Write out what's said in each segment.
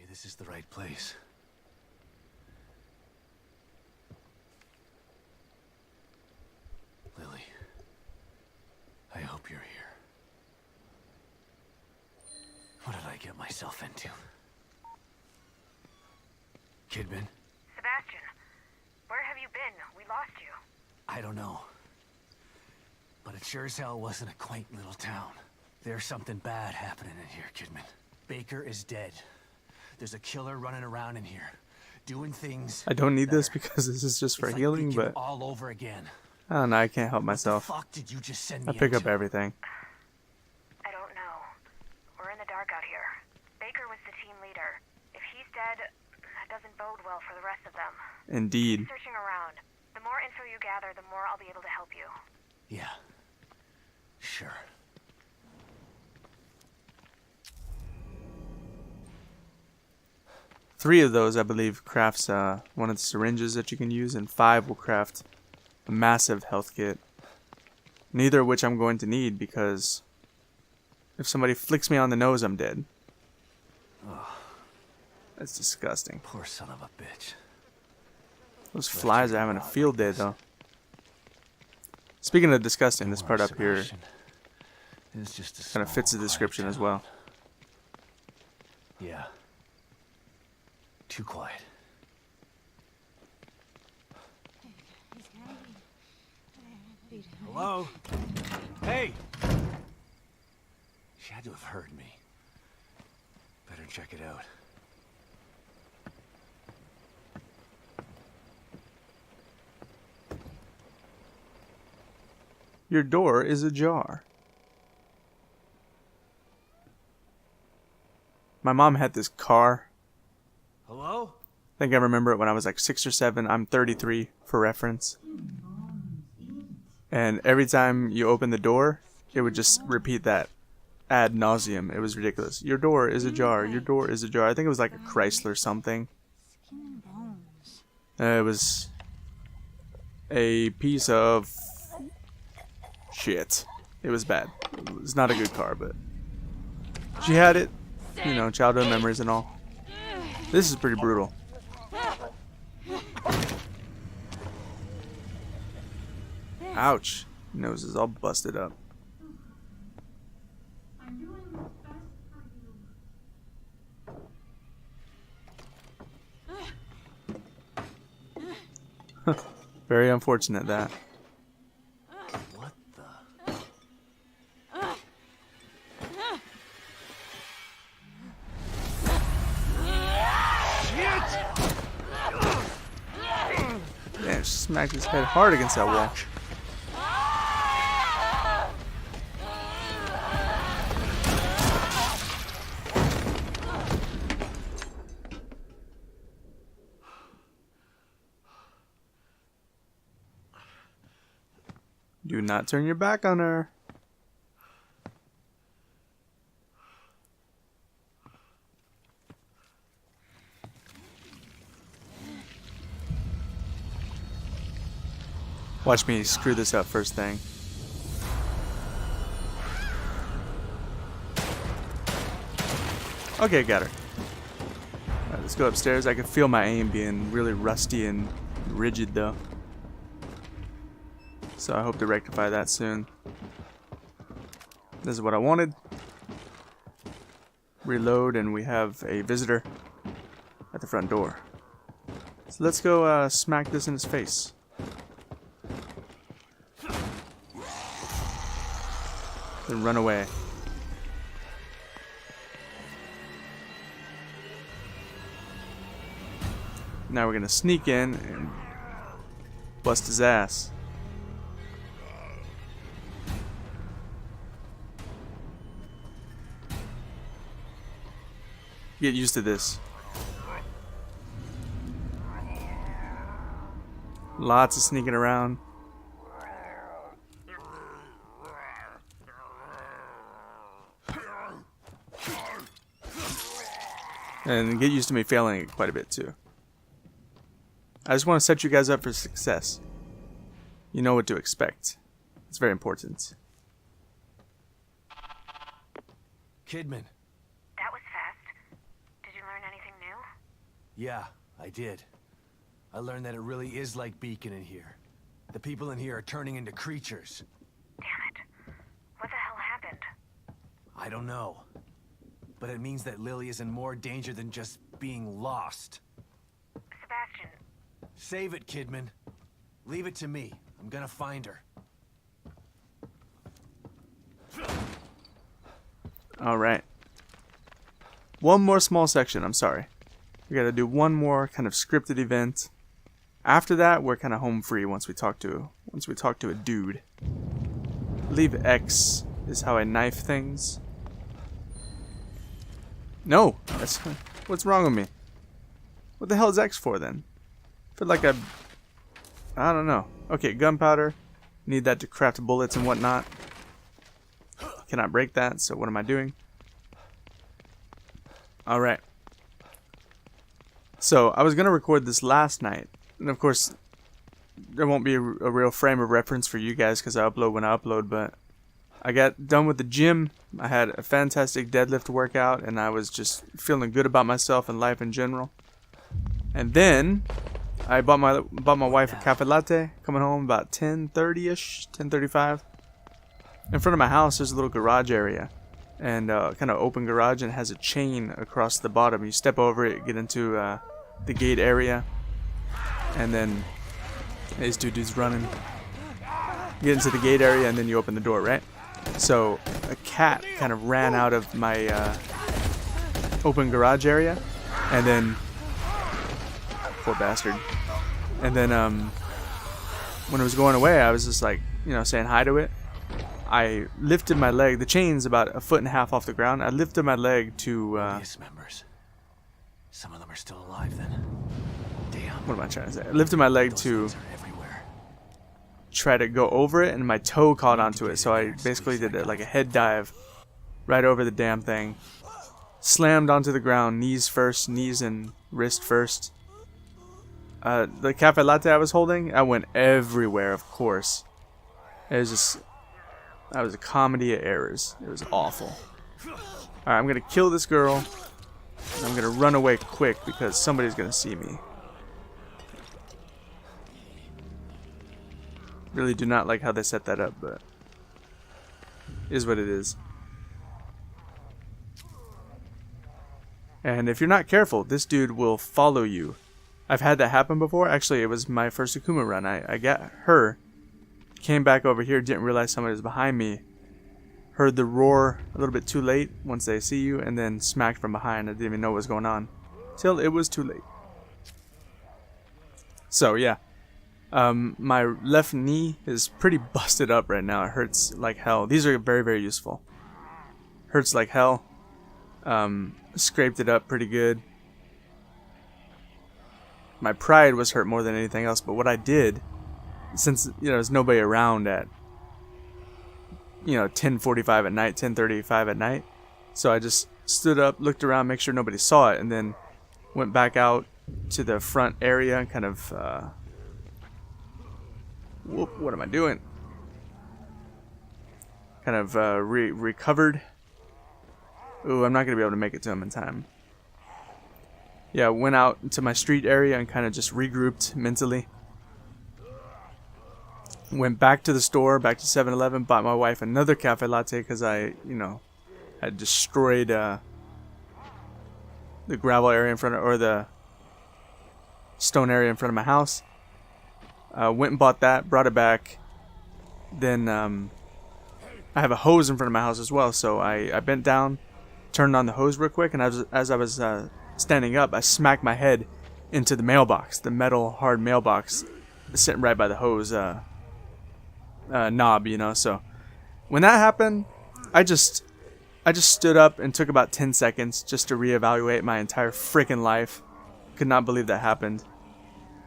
this is the right place. Lily, I hope you're here. What did I get myself into? Kidman? Sebastian, where have you been? We lost you. I don't know. But it sure as hell wasn't a quaint little town. There's something bad happening in here, Kidman. Baker is dead. There's a killer running around in here, doing things. I don't need this because this is just for healing, but all over again. I don't know, I can't help myself. What the fuck did you just send me I pick up into? everything. I don't know. We're in the dark out here. Baker was the team leader. If he's dead, that doesn't bode well for the rest of them. Indeed. Keep searching around. The more info you gather, the more I'll be able to help you. Yeah. Sure. Three of those, I believe, crafts one of the syringes that you can use, and 5 will craft a massive health kit. Neither of which I'm going to need, because if somebody flicks me on the nose, I'm dead. Oh, That's disgusting. poor son of a bitch. Those flies are having a field day, though. Speaking of disgusting, this part up here kind of fits the description as well. Yeah. Too quiet. Hello? Hey! She had to have heard me. Better check it out. Your door is ajar. My mom had this car. Hello? I think I remember it when I was like 6 or 7. I'm 33 for reference. And every time you open the door, it would just repeat that ad nauseum. It was ridiculous. Your door is ajar. Your door is ajar. I think it was like a Chrysler something. It was a piece of shit. It was bad. It was not a good car, but she had it. You know, childhood memories and all. This is pretty brutal. Ouch. Nose is all busted up. Very unfortunate that. What the? Damn, she smacked his head hard against that wall. Do not turn your back on her. Watch me screw this up first thing. Okay, got her. Alright, let's go upstairs. I can feel my aim being really rusty and rigid though. So I hope to rectify that soon. This is what I wanted. Reload, and we have a visitor at the front door. So let's go smack this in his face. Then run away. Now we're gonna sneak in and bust his ass. Get used to this. Lots of sneaking around. And get used to me failing it quite a bit too. I just want to set you guys up for success. You know what to expect. It's very important. Kidman. That was fast. Did you learn anything new? Yeah, I did. I learned that it really is like Beacon in here. The people in here are turning into creatures. Damn it. What the hell happened? I don't know. But it means that Lily is in more danger than just being lost. Sebastian, Save it, Kidman. Leave it to me. I'm gonna find her. Alright. One more small section, I'm sorry. We gotta do one more kind of scripted event. After that, we're kind of home free once we talk to a dude. I believe X is how I knife things. No, that's what's wrong with me. What the hell is X for then? I feel like I don't know. Okay, gunpowder. Need that to craft bullets and whatnot. Cannot break that, so what am I doing? Alright. So, I was going to record this last night. And of course, there won't be a real frame of reference for you guys because I upload when I upload, but I got done with the gym. I had a fantastic deadlift workout, and I was just feeling good about myself and life in general. And then, I bought my wife a cafe latte, coming home about 10:30ish, 10:35. In front of my house, there's a little garage area, and kind of open garage, and it has a chain across the bottom. You step over it, get into the gate area, and then these two dudes running. Get into the gate area, and then you open the door, right? So a cat kind of ran out of my open garage area, and then poor bastard. And then when it was going away, I was just like, saying hi to it. I lifted my leg. The chain's about 1.5 feet off the ground. I lifted my leg to. Members. Some of them are still alive then. Damn. What am I trying to say? I lifted my leg Those to things are everywhere. try to go over it, and my toe caught onto it. So I basically did like a head dive right over the damn thing. Slammed onto the ground, knees first, knees and wrist first. The cafe latte I was holding, I went everywhere, of course. It was just. That was a comedy of errors. It was awful. Alright, I'm gonna kill this girl. And I'm gonna run away quick because somebody's gonna see me. Really do not like how they set that up, but it is what it is. And if you're not careful, this dude will follow you. I've had that happen before. Actually, it was my first Akumu run. I got her. Came back over here, didn't realize somebody was behind me. Heard the roar a little bit too late once they see you, and then smacked from behind. I didn't even know what was going on till it was too late. So yeah, my left knee is pretty busted up right now. It hurts like hell. These are very, very useful. Hurts like hell. Scraped it up pretty good. My pride was hurt more than anything else, but what I did, since there's nobody around at 10:45 at night, 10:35 at night, so I just stood up, looked around, make sure nobody saw it, and then went back out to the front area and kind of what am I doing? Kind of recovered. Ooh, I'm not gonna be able to make it to him in time. Yeah, went out to my street area and kind of just regrouped mentally. Went back to the store, back to 7-Eleven, bought my wife another cafe latte because I, had destroyed the gravel area in front of, or the stone area in front of my house. Went and bought that, brought it back. Then I have a hose in front of my house as well, so I bent down, turned on the hose real quick, and as I was standing up, I smacked my head into the mailbox, the metal hard mailbox sitting right by the hose knob, so when that happened, I just stood up and took about 10 seconds just to reevaluate my entire freaking life. Could not believe that happened,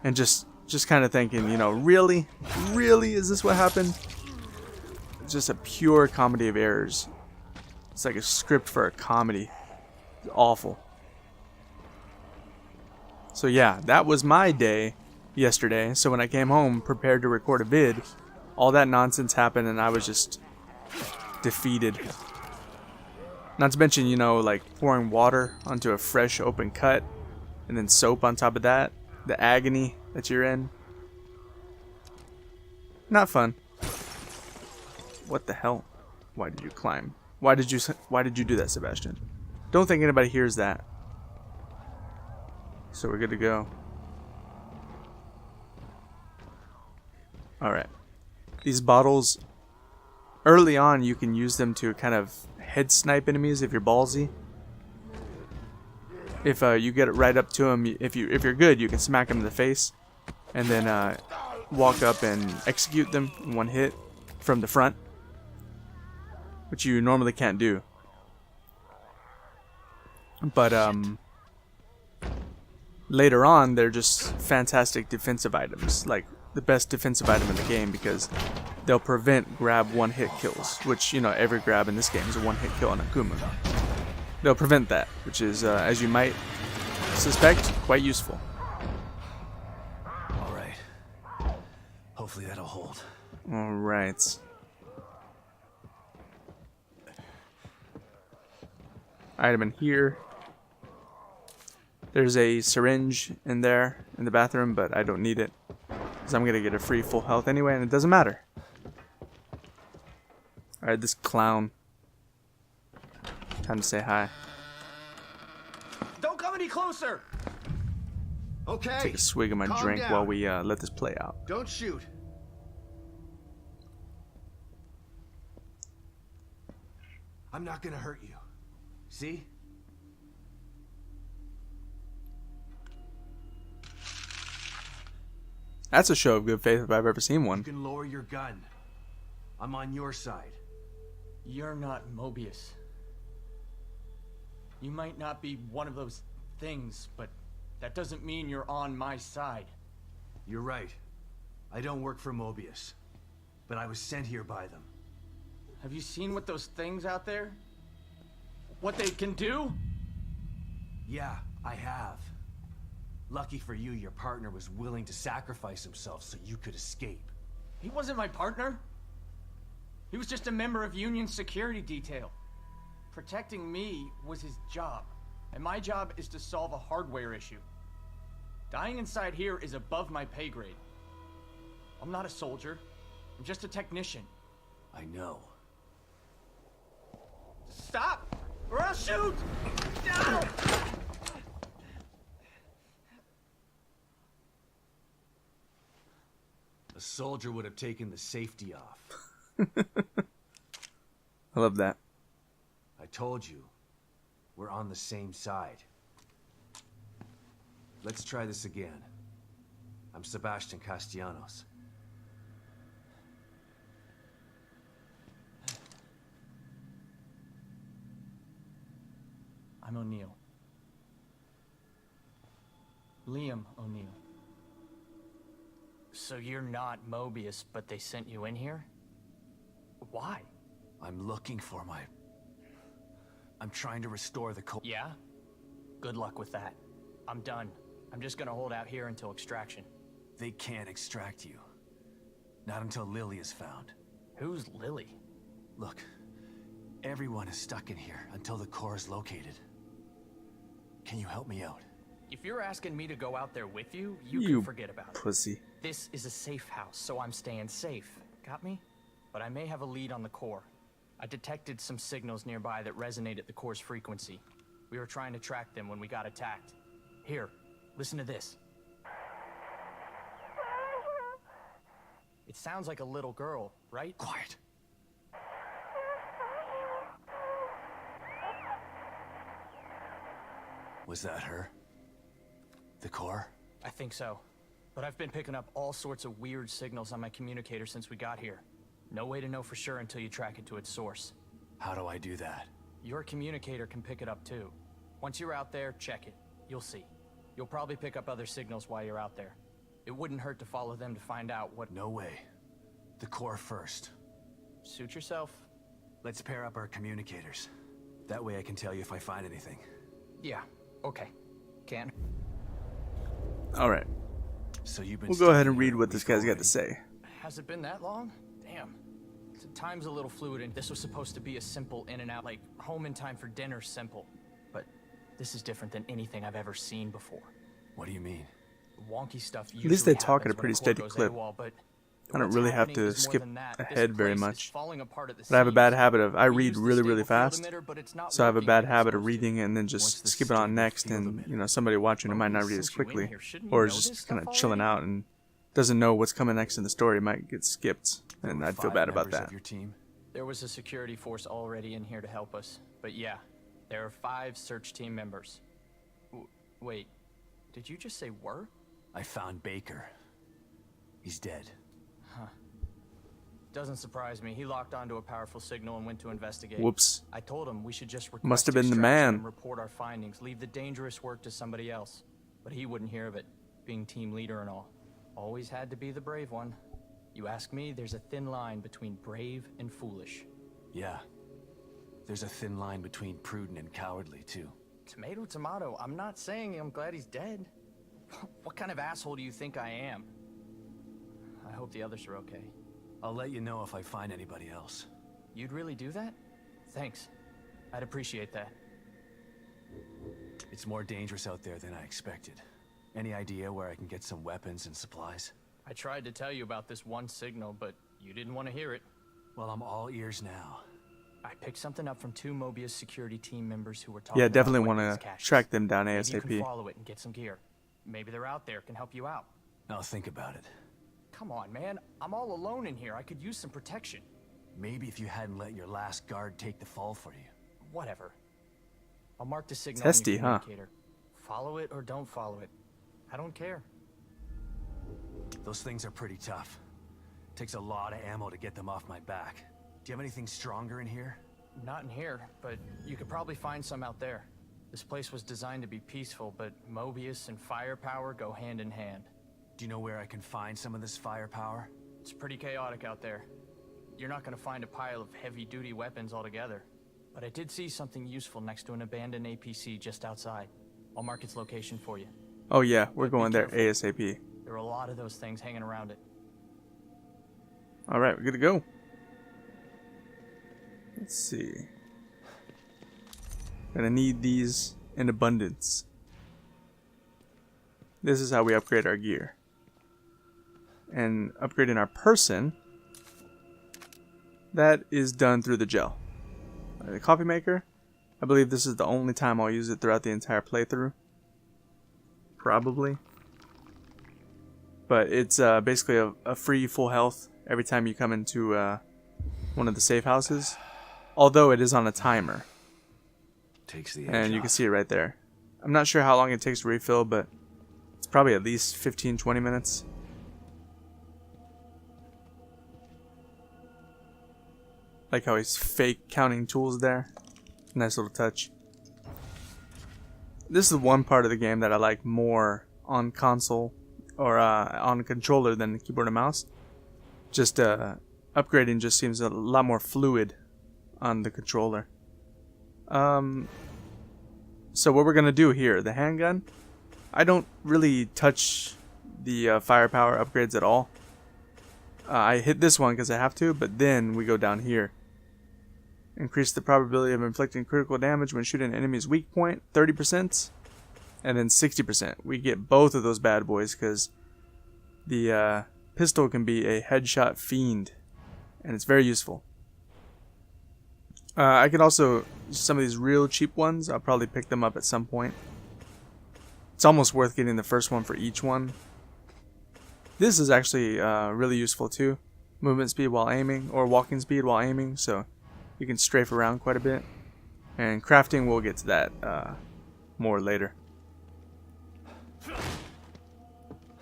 and just kind of thinking, really is this what happened? It's just a pure comedy of errors. It's like a script for a comedy. It's awful. So yeah, that was my day yesterday. So when I came home prepared to record a vid, all that nonsense happened and I was just defeated. Not to mention, like pouring water onto a fresh open cut and then soap on top of that. The agony that you're in. Not fun. What the hell? Why did you climb? Why did you do that, Sebastian? Don't think anybody hears that. So we're good to go. Alright. These bottles, early on you can use them to kind of head snipe enemies if you're ballsy. If you get it right up to them, if you're good, you can smack them in the face. And then walk up and execute them in one hit from the front. Which you normally can't do. But later on, they're just fantastic defensive items. Like the best defensive item in the game because they'll prevent grab one-hit kills. Which, you know, every grab in this game is a one-hit kill on Akumu. They'll prevent that, which is, as you might suspect, quite useful. Alright. Hopefully that'll hold. Alright. Item in here. There's a syringe in there in the bathroom, but I don't need it. Because I'm going to get a free full health anyway, and it doesn't matter. Alright, this clown. Time to say hi. Don't come any closer! Okay. Take a swig of my calm drink down. while we let this play out. Don't shoot. I'm not gonna hurt you. See? That's a show of good faith if I've ever seen You one. can lower your gun. I'm on your side. You're not Mobius. You might not be one of those things, but that doesn't mean you're on my side. You're right. I don't work for Mobius. But I was sent here by them. Have you seen what those things out there? What they can do? Yeah, I have. Lucky for you, your partner was willing to sacrifice himself so you could escape. He wasn't my partner. He was just a member of Union security detail. Protecting me was his job, and my job is to solve a hardware issue. Dying inside here is above my pay grade. I'm not a soldier. I'm just a technician. I know. Stop, or I'll shoot! No! A soldier would have taken the safety off. I love that. I told you, we're on the same side. Let's try this again. I'm Sebastian Castellanos. I'm O'Neill. Liam O'Neill. So you're not Mobius, but they sent you in here? Why? I'm looking for my... I'm trying to restore the code. Yeah? Good luck with that. I'm done. I'm just gonna hold out here until extraction. They can't extract you. Not until Lily is found. Who's Lily? Look, everyone is stuck in here until the core is located. Can you help me out? If you're asking me to go out there with you, you You can forget about it. Pussy. This is a safe house, so I'm staying safe. Got me? But I may have a lead on the core. I detected some signals nearby that resonate at the core's frequency. We were trying to track them when we got attacked. Here, listen to this. It sounds like a little girl, right? Quiet. Was that her? The core? I think so. But I've been picking up all sorts of weird signals on my communicator since we got here. No way to know for sure until you track it to its source. How do I do that? Your communicator can pick it up too. Once you're out there, check it. You'll see. You'll probably pick up other signals while you're out there. It wouldn't hurt to follow them to find out what... No way. The core first. Suit yourself. Let's pair up our communicators. That way I can tell you if I find anything. Yeah, okay. Can. Alright. So you've been... We'll go ahead and stuck read here what this guy's got to already. say. Has it been that long? Damn. The time's a little fluid and this was supposed to be a simple in and out, like home in time for dinner simple. But This is different than anything I've ever seen before. What do you mean? Wonky stuff At least they usually talk at a happens when pretty core steady goes clip. AWOL, but I don't what's really have happening to is more skip than that. ahead This very place is much. falling apart at the But I have a bad seams. habit of, I We read use the really, really stable field fast. emitter, but it's not So I have a working bad like it's habit of supposed to. reading it and then What's just the skip it on stable next, field and emitter? you know, somebody watching it might not read as Since you in quickly, here, shouldn't you or know is this just kind of stuff chilling already? out and doesn't know what's coming next in the story. Might get skipped, There and were I'd feel 5 bad about members that. of your team? There was a security force already in here to help us. But yeah, there are 5 search team members. Wait, did you just say were? I found Baker. He's dead. Doesn't surprise me. He locked onto a powerful signal and went to investigate. Whoops. I told him we should just request Must have been the extraction man. and report our findings, leave the dangerous work to somebody else. But he wouldn't hear of it, being team leader and all. Always had to be the brave one. You ask me, there's a thin line between brave and foolish. Yeah. There's a thin line between prudent and cowardly, too. Tomato, tomato. I'm not saying I'm glad he's dead. What kind of asshole do you think I am? I hope the others are okay. I'll let you know if I find anybody else. You'd really do that? Thanks. I'd appreciate that. It's more dangerous out there than I expected. Any idea where I can get some weapons and supplies? I tried to tell you about this one signal, but you didn't want to hear it. Well, I'm all ears now. I picked something up from 2 Mobius security team members who were talking Yeah, about definitely weapons want to caches. track them down Maybe you can ASAP. follow it and get some gear. Maybe they're out there, can help you out. I'll think about it. Come on, man. I'm all alone in here. I could use some protection. Maybe if you hadn't let your last guard take the fall for you. Whatever. I'll mark the signal Testy, on your huh? communicator. Follow it or don't follow it. I don't care. Those things are pretty tough. Takes a lot of ammo to get them off my back. Do you have anything stronger in here? Not in here, but you could probably find some out there. This place was designed to be peaceful, but Mobius and firepower go hand in hand. Do you know where I can find some of this firepower? It's pretty chaotic out there. You're not going to find a pile of heavy-duty weapons altogether. But I did see something useful next to an abandoned APC just outside. I'll mark its location for you. Oh yeah, we're But be going there careful. ASAP. There are a lot of those things hanging around it. All right, we're good to go. Let's see. Gonna need these in abundance. This is how we upgrade our gear. And upgrading our person, that is done through the gel. The coffee maker, I believe this is the only time I'll use it throughout the entire playthrough. Probably. But it's basically a free full health every time you come into one of the safe houses. Although it is on a timer. Takes the edge And you can off. see it right there. I'm not sure how long it takes to refill, but it's probably at least 15-20 minutes. Like how he's fake counting tools there. Nice little touch. This is one part of the game that I like more on console or on controller than keyboard and mouse. Just upgrading just seems a lot more fluid on the controller. So what we're gonna do here, the handgun, I don't really touch the firepower upgrades at all. I hit this one because I have to, but then we go down here. Increase the probability of inflicting critical damage when shooting an enemy's weak point, 30%, and then 60%. We get both of those bad boys because the pistol can be a headshot fiend, and it's very useful. I could also use some of these real cheap ones. I'll probably pick them up at some point. It's almost worth getting the first one for each one. This is actually really useful too. Movement speed while aiming, or walking speed while aiming, so you can strafe around quite a bit. And crafting, we'll get to that more later.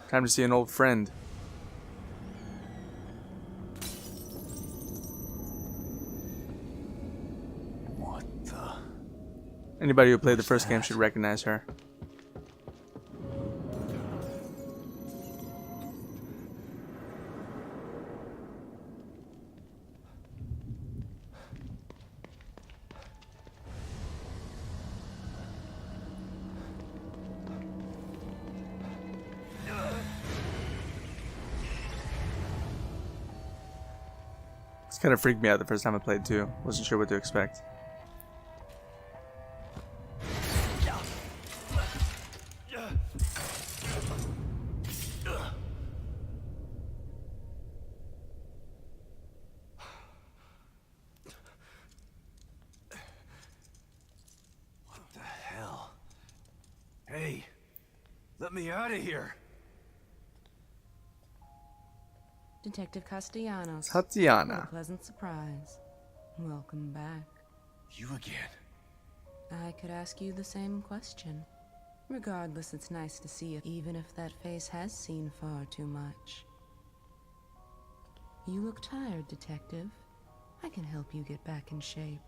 Time to see an old friend. What the? Anybody who played the first game should recognize her. This kind of freaked me out the first time I played too. Wasn't sure what to expect. Let me out of here. Detective Castellanos. Tatiana. What a pleasant surprise. Welcome back. You again? I could ask you the same question. Regardless, it's nice to see you, even if that face has seen far too much. You look tired, Detective. I can help you get back in shape.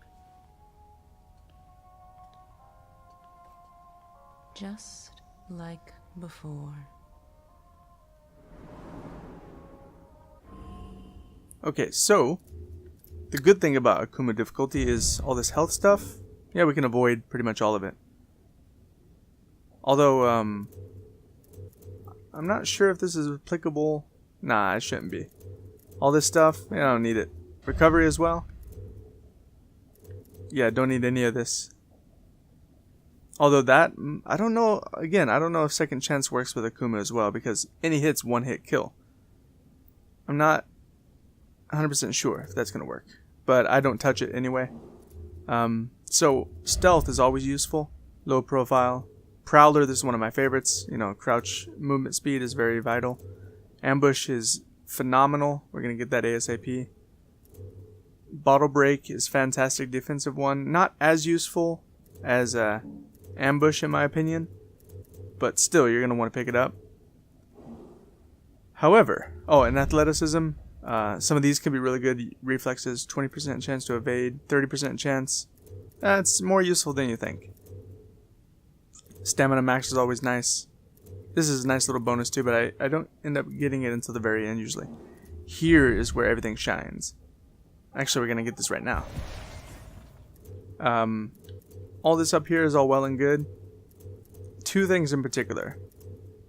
Just like before. Okay, so the good thing about Akumu difficulty is all this health stuff. Yeah, we can avoid pretty much all of it. Although, I'm not sure if this is applicable. Nah, it shouldn't be. All this stuff, I don't need it. Recovery as well. Yeah, don't need any of this. Although that, I don't know, again, I don't know if second chance works with Akumu as well, because any hit's one hit kill. I'm not 100% sure if that's going to work, but I don't touch it anyway. So stealth is always useful, low profile. Prowler, this is one of my favorites. You know, crouch movement speed is very vital. Ambush is phenomenal. We're going to get that ASAP. Bottle break is fantastic defensive one. Not as useful as ambush in my opinion, but still you're going to want to pick it up. However, oh, and athleticism, some of these can be really good. Reflexes, 20% chance to evade, 30% chance. That's more useful than you think. Stamina max is always nice. This is a nice little bonus too, but I don't end up getting it until the very end usually. Here is where everything shines. Actually, we're going to get this right now. All this up here is all well and good. Two things in particular.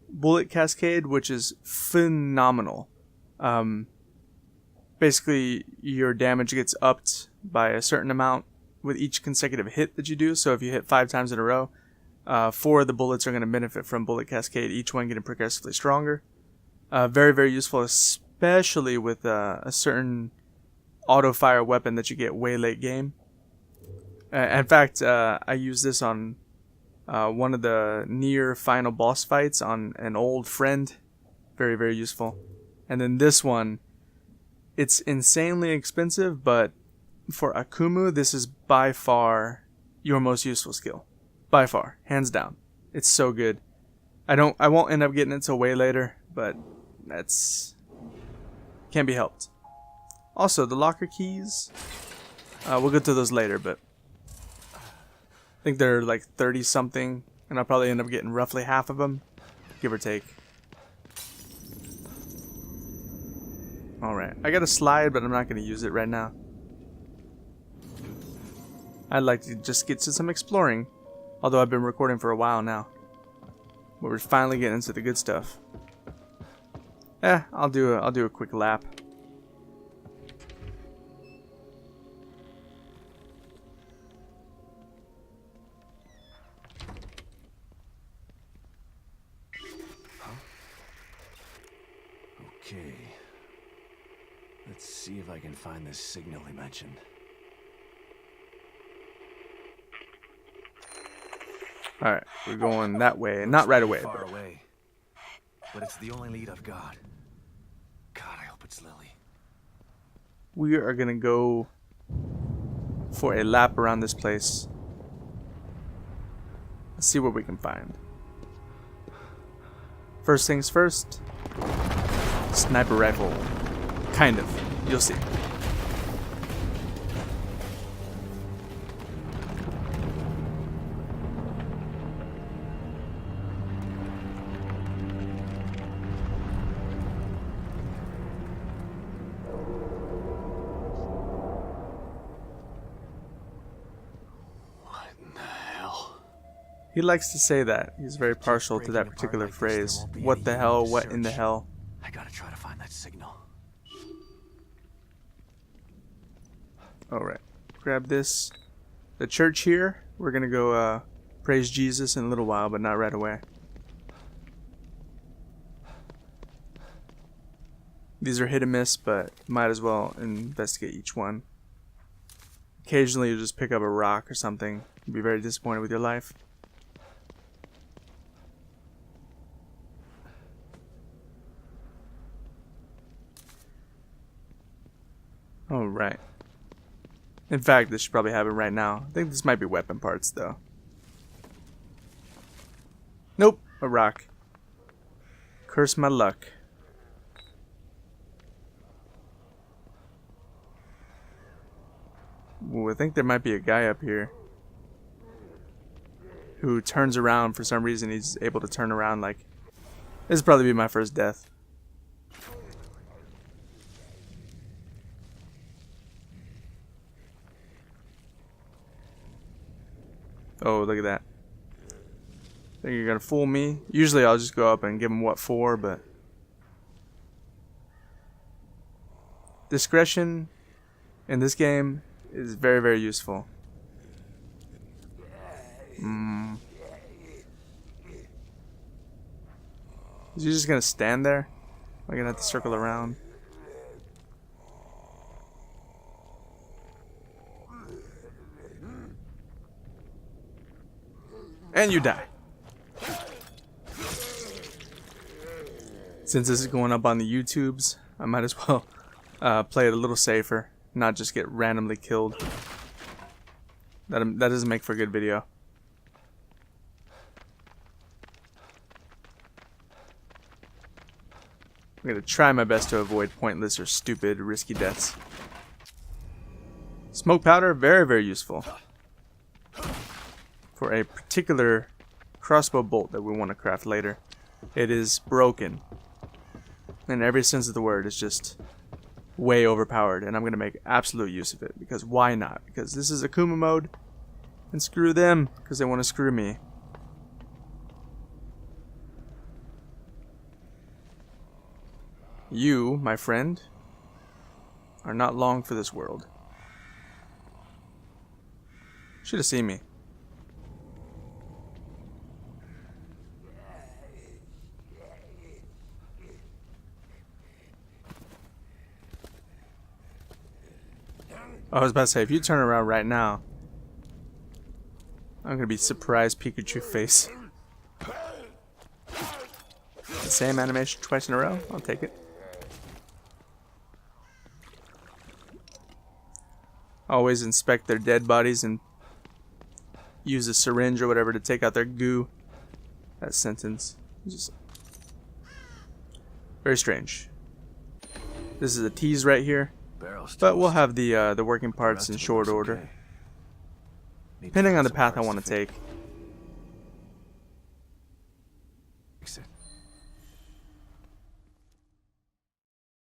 Bullet Cascade, which is phenomenal. Basically, your damage gets upped by a certain amount with each consecutive hit that you do. So if you hit 5 times in a row, 4 of the bullets are going to benefit from Bullet Cascade, each one getting progressively stronger. Very, very useful, especially with a certain auto-fire weapon that you get way late game. In fact, I used this on one of the near final boss fights on an old friend. Very, very useful. And then this one, it's insanely expensive, but for Akumu, this is by far your most useful skill. By far, hands down. It's so good. I won't end up getting it till way later, but that's can't be helped. Also, the locker keys, we'll get to those later, but I think they're like 30 something, and I'll probably end up getting roughly half of them, give or take. Alright, I got a slide, but I'm not going to use it right now. I'd like to just get to some exploring, although I've been recording for a while now. But we're finally getting into the good stuff. I'll do a quick lap. Okay. Let's see if I can find this signal he mentioned. Alright, we're going that way. Not right away. Far away. But it's the only lead I've got. God, I hope it's Lily. We are going to go for a lap around this place. Let's see what we can find. First things first. Sniper rifle. Kind of. You'll see. What in the hell? He likes to say that. He's very partial to that particular phrase. What the hell? What in the hell? I gotta try to find that signal. Alright. Grab this. The church here. We're gonna go praise Jesus in a little while, but not right away. These are hit and miss, but might as well investigate each one. Occasionally you'll just pick up a rock or something. You'll be very disappointed with your life. Oh, right. In fact, this should probably happen right now. I think this might be weapon parts, though. Nope, a rock. Curse my luck. Ooh, I think there might be a guy up here who turns around for some reason. He's able to turn around like... This will probably be my first death. Oh, look at that. Think you're gonna fool me? Usually I'll just go up and give him what for, but... Discretion in this game is very, very useful. Is he just gonna stand there? Am I gonna have to circle around? And you die. Since this is going up on the YouTubes, I might as well play it a little safer, not just get randomly killed. That doesn't make for a good video. I'm gonna try my best to avoid pointless or stupid, risky deaths. Smoke powder, very, very useful for a particular crossbow bolt that we want to craft later. It is broken. In every sense of the word, it's just way overpowered, and I'm going to make absolute use of it, because why not? Because this is Akumu mode, and screw them, because they want to screw me. You, my friend, are not long for this world. Should have seen me. I was about to say, if you turn around right now, I'm gonna be surprised Pikachu face. The same animation twice in a row? I'll take it. Always inspect their dead bodies and use a syringe or whatever to take out their goo. That sentence. Just very strange. This is a tease right here. But we'll have the working parts in short order, depending on the path I want to take.